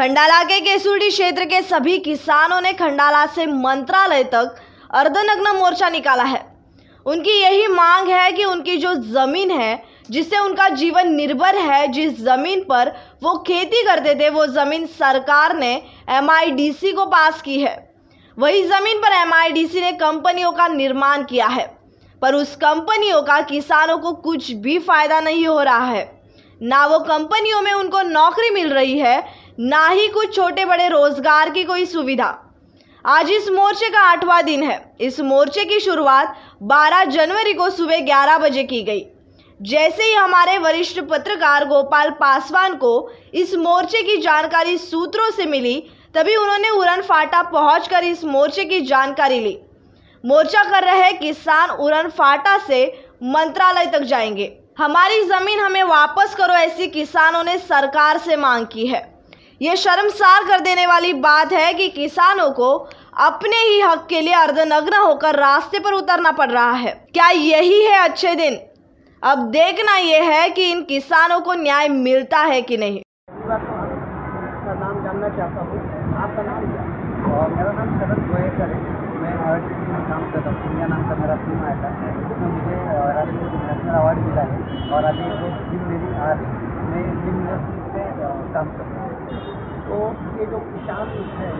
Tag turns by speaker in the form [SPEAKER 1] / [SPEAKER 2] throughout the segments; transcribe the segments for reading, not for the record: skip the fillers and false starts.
[SPEAKER 1] खंडाला के केसुडी क्षेत्र के सभी किसानों ने खंडाला से मंत्रालय तक अर्धनग्न मोर्चा निकाला है। उनकी यही मांग है कि उनकी जो जमीन है जिससे उनका जीवन निर्भर है, जिस जमीन पर वो खेती करते थे, वो जमीन सरकार ने MIDC को पास की है। वही जमीन पर MIDC ने कंपनियों का निर्माण किया है, पर उस कंपनियों का किसानों को कुछ भी फायदा नहीं हो रहा है। ना वो कंपनियों में उनको नौकरी मिल रही है, ना ही कुछ छोटे बड़े रोजगार की कोई सुविधा। आज इस मोर्चे का 8वां दिन है। इस मोर्चे की शुरुआत 12 जनवरी को सुबह 11 बजे की गई। जैसे ही हमारे वरिष्ठ पत्रकार गोपाल पासवान को इस मोर्चे की जानकारी सूत्रों से मिली, तभी उन्होंने उरन फाटा पहुंचकर इस मोर्चे की जानकारी ली। मोर्चा कर रहे किसान उरन फाटा से मंत्रालय तक जाएंगे। हमारी जमीन हमें वापस करो, ऐसी किसानों ने सरकार से मांग की है। ये शर्मसार कर देने वाली बात है कि किसानों को अपने ही हक के लिए अर्धनग्न होकर रास्ते पर उतरना पड़ रहा है। क्या यही है अच्छे दिन? अब देखना यह है कि इन किसानों को न्याय मिलता है कि नहीं।
[SPEAKER 2] का नाम जानना चाहता हूँ। आपका नाम क्या?
[SPEAKER 3] मेरा नाम शरद गोयेकर है। मैं RTC में काम करता हूँ। इंडिया नाम का मेरा टीम आया था, जिसमें मुझे राष्ट्रीय नेशनल अवार्ड मिला है और अभी वो टीम मेरी आ रही है। मैं यूनिवर्सिटी से काम करता हूँ।
[SPEAKER 2] तो ये जो किसान है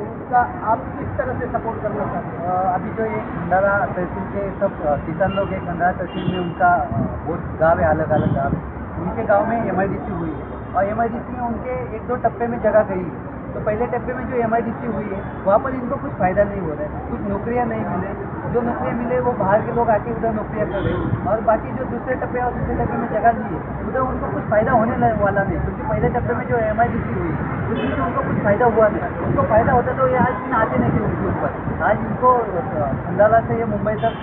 [SPEAKER 2] उनका आप किस तरह से सपोर्ट करना चाहते हैं?
[SPEAKER 3] अभी जो ये खंडाला तहसील के सब किसान लोग हैं, खंडाला तहसील में उनका बहुत गाँव है, अलग अलग गाँव है। उनके गाँव में MIDC हुई है और MIDC में उनके 1-2 टप्पे में जगह गई है। तो पहले टप्पे में जो MIDC हुई है वहाँ पर इनको कुछ फ़ायदा नहीं हो रहा है, कुछ नौकरियाँ नहीं मिले। जो नौकरियाँ मिले वो बाहर के लोग आके उधर नौकरियाँ कर रहे हैं और बाकी जो दूसरे टप्पे और तीसरे टप्पे में जगह ली है उधर उनको कुछ फ़ायदा होने वाला नहीं, क्योंकि पहले टप्पे में जो MIDC हुई उसमें तो उनको कुछ फ़ायदा हुआ नहीं। उनको फ़ायदा होता तो ये आज दिन आते नहीं थे उनके ऊपर। आज इनको खंडाला से ये मुंबई तक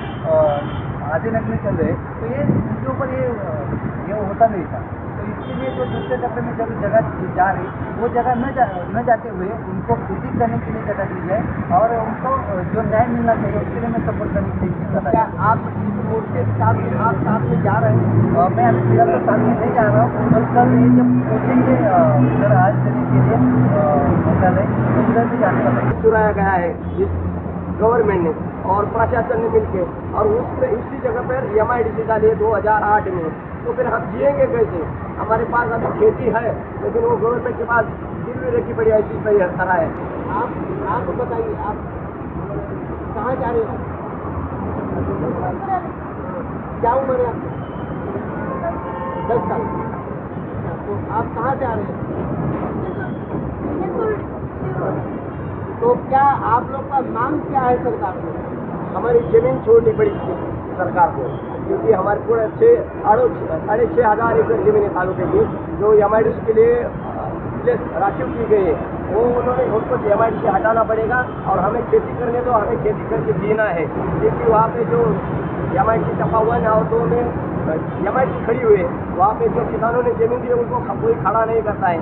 [SPEAKER 3] आधे नगने चल रहे, तो ये उनके ऊपर ये होता नहीं था। तो इसके लिए जो दूसरे टप्पे में जब जगह जा रही वो जगह न जाते हुए उनको खेती करने के लिए जगह दी जाए और उनको जो न्याय मिलना चाहिए उसके लिए मैं सपोर्ट करने के लिए।
[SPEAKER 2] क्या आप इस मोर्चे के साथ आप साथ में जा रहे हैं?
[SPEAKER 3] मैं अभी फिलहाल तो साथ में नहीं जा रहा हूँ, और कल ये जब पहुँचेंगे उधर आज देने के लिए मंत्रालय, तो उधर भी जाने वाला है।
[SPEAKER 2] चुराया गया है इस गवर्नमेंट ने और प्रशासन ने मिलकर, और उसी जगह पर MIDC डाली है 2008 में। तो फिर हम जिएंगे कैसे? हमारे पास अभी खेती है लेकिन वो गवर्नमेंट के पास गिरवी रखी पड़ी ऐसी तरह है। आप बताइए, आप कहाँ जा रहे हैं? क्या उम्र है आपकी? 10 साल। तो आप कहाँ से आ रहे हैं? तो क्या आप लोग का मांग क्या है सरकार को? हमारी जमीन छोड़नी पड़ी सरकार को, क्योंकि हमारे पूरे 6,500 एकड़ जमीन है तालुके की, जो MIDC के लिए राखिव की गई है। वो उन्होंने उनको MIDC हटाना पड़ेगा और हमें खेती करने दो, हमें खेती करके जीना है। क्योंकि वहाँ पे जो MIDC टप्पा 1 और 2 में MIDC खड़ी हुई है, वहाँ पे जो किसानों ने जमीन दी है उनको कोई खड़ा नहीं करता है,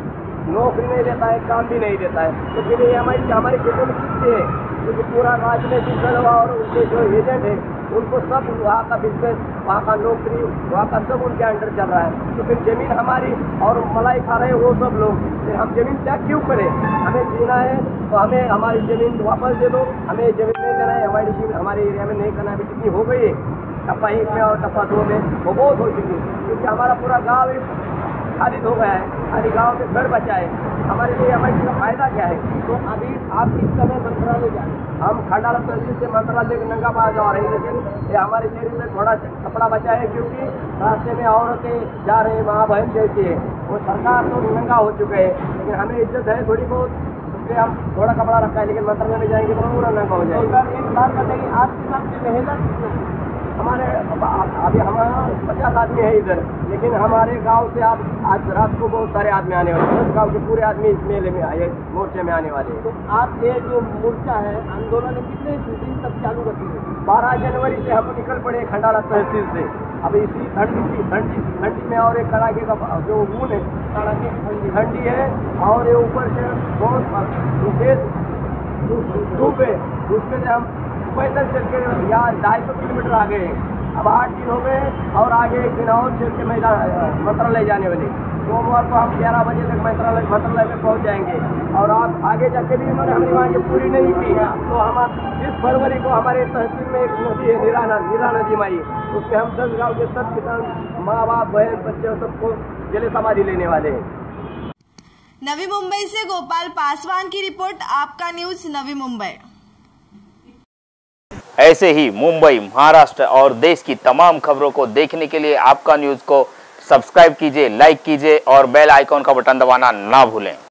[SPEAKER 2] नौकरी नहीं देता है, काम भी नहीं देता है। तो फिर MIDC हमारे खेतों में किससे है? क्योंकि पूरा राज्य में जिस और उनके जो एजेंट है उनको सब वहाँ का बिजनेस, वहाँ का नौकरी, वहाँ का सब उनके अंडर चल रहा है। तो फिर जमीन हमारी और मलाई खा रहे हैं वो सब लोग, फिर हम जमीन त्याग क्यों करें? हमें जीना है तो हमें हमारी जमीन वापस दे दो। हमें जमीन नहीं देना है, MIDC हमारे एरिया में नहीं करना है। अभी जितनी हो गई है टप्पा 1 में और टप्पा 2 में वो बहुत हो चुकी है, क्योंकि हमारा पूरा गाँव खाली हो गया है, खाली गाँव में घर बचा है। हमारे लिए MIDC का फायदा क्या है? तो अभी आप किस समय मंत्रालय जाए? हम खंडाला तहसील से मंत्रालय नंगा बाजार जा रहे हैं, लेकिन ये हमारे शरीर में थोड़ा कपड़ा बचा है, क्योंकि रास्ते में औरतें जा रहे हैं, माँ बहन जैसी है। वो सरकार तो नंगा हो चुके हैं, लेकिन हमें इज्जत है थोड़ी बहुत, इसलिए हम थोड़ा कपड़ा रखा है। लेकिन मंत्रालय में जाएंगे तो पूरा नंगा हो जाएगा। एक बात बताइए, आपके नाम की मेहनत हमारे अभी हमारा 50 आदमी है इधर, लेकिन हमारे गांव से आप आज रात को बहुत सारे आदमी आने वाले हैं। 10 गाँव के पूरे आदमी इस मेले में आए, मोर्चे में आने वाले हैं। तो आप ये जो मोर्चा है आंदोलन कितने दिन तक चालू रखेंगे? 12 जनवरी से हम निकल पड़े खंडाला तहसील से। अभी इसी ठंडी में और एक कड़ाके का जो ऊन है, कड़ाके ठंडी है और ये ऊपर से बहुत तेज धूप है, उसमें से हम पैदल चल के यहाँ 250 किलोमीटर आगे। अब 8 दिन हो गए और आगे एक दिन और चल के मैदान मंत्रालय जाने वाले। सोमवार को हम 11 बजे तक मंत्रालय में पहुंच जाएंगे। और आप आगे जाके भी इन्होंने हमारी मांगे पूरी नहीं की तो हम 20 फरवरी को हमारे तहसील में एक नदी है नीरा नदी माई, उसमें हम 10 गाँव के सब किसान माँ बाप बहन बच्चे सबको जले समाधि लेने वाले हैं।
[SPEAKER 1] नवी मुंबई से गोपाल पासवान की रिपोर्ट, आपका न्यूज नवी मुंबई।
[SPEAKER 4] ऐसे ही मुंबई, महाराष्ट्र और देश की तमाम खबरों को देखने के लिए आपका न्यूज को सब्सक्राइब कीजिए, लाइक कीजिए और बेल आइकॉन का बटन दबाना ना भूलें।